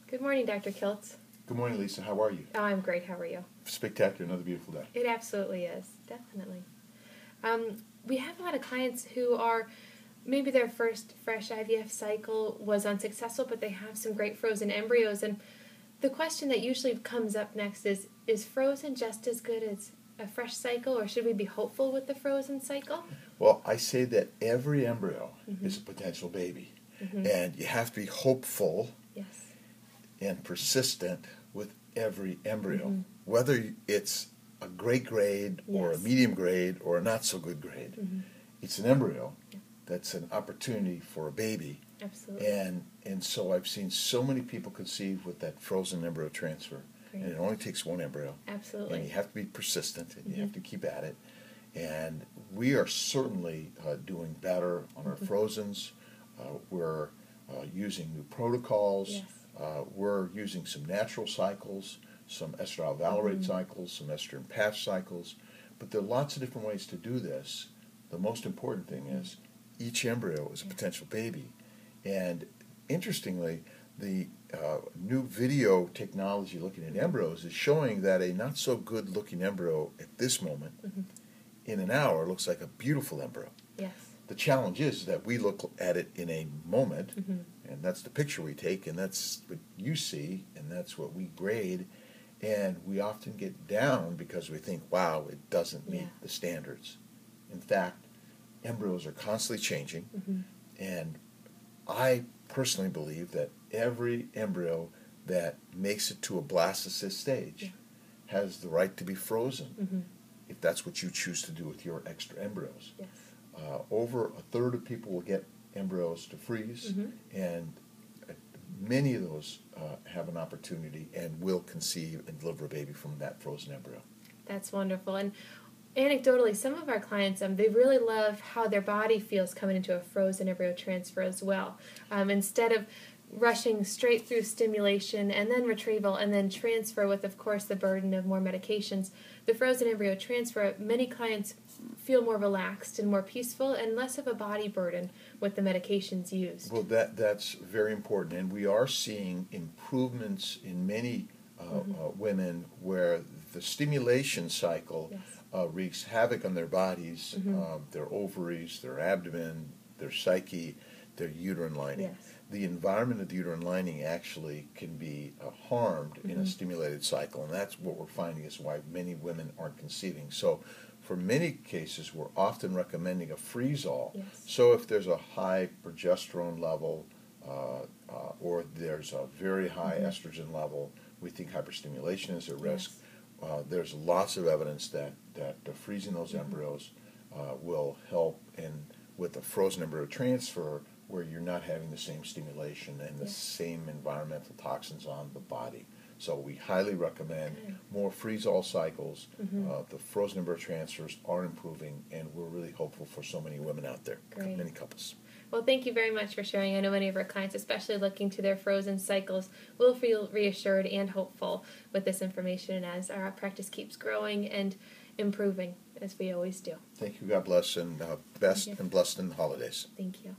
Good morning, Dr. Kiltz. Good morning, Lisa. How are you? Oh, I'm great. How are you? Spectacular. Another beautiful day. It absolutely is. Definitely. We have a lot of clients who are, maybe their first fresh IVF cycle was unsuccessful, but they have some great frozen embryos. And the question that usually comes up next is frozen just as good as a fresh cycle, or should we be hopeful with the frozen cycle? Well, I say that every embryo is a potential baby. And you have to be hopeful and persistent with every embryo, whether it's a great grade or a medium grade or a not so good grade. It's an embryo that's an opportunity for a baby. Absolutely. And so I've seen so many people conceive with that frozen embryo transfer. Great. And it only takes one embryo. Absolutely. And you have to be persistent and you have to keep at it. And we are certainly doing better on our frozens. We're using new protocols. We're using some natural cycles, some estradiol valerate cycles, some estrogen patch cycles. But there are lots of different ways to do this. The most important thing is each embryo is a potential baby. And interestingly, the new video technology looking at embryos is showing that a not so good looking embryo at this moment in an hour looks like a beautiful embryo. Yes. The challenge is that we look at it in a moment, and that's the picture we take, and that's what you see, and that's what we grade, and we often get down because we think, wow, it doesn't meet the standards. In fact, embryos are constantly changing, and I personally believe that every embryo that makes it to a blastocyst stage has the right to be frozen, if that's what you choose to do with your extra embryos. Yes. Over a third of people will get embryos to freeze, and many of those have an opportunity and will conceive and deliver a baby from that frozen embryo. That's wonderful. And anecdotally, some of our clients, they really love how their body feels coming into a frozen embryo transfer as well. Instead of rushing straight through stimulation and then retrieval and then transfer with, of course, the burden of more medications, the frozen embryo transfer, many clients feel more relaxed and more peaceful and less of a body burden with the medications used. Well, that's very important, and we are seeing improvements in many women where the stimulation cycle wreaks havoc on their bodies, their ovaries, their abdomen, their psyche, their uterine lining. The environment of the uterine lining actually can be harmed in a stimulated cycle, and that's what we're finding is why many women aren't conceiving. So for many cases, we're often recommending a freeze-all. So if there's a high progesterone level or there's a very high estrogen level, we think hyperstimulation is at risk. There's lots of evidence that freezing those embryos will help with a frozen embryo transfer where you're not having the same stimulation and the same environmental toxins on the body. So we highly recommend more freeze-all cycles. The frozen embryo transfers are improving, and we're really hopeful for so many women out there, many couples. Well, thank you very much for sharing. I know many of our clients, especially looking to their frozen cycles, will feel reassured and hopeful with this information as our practice keeps growing and improving, as we always do. Thank you. God bless, and best and blessed in the holidays. Thank you.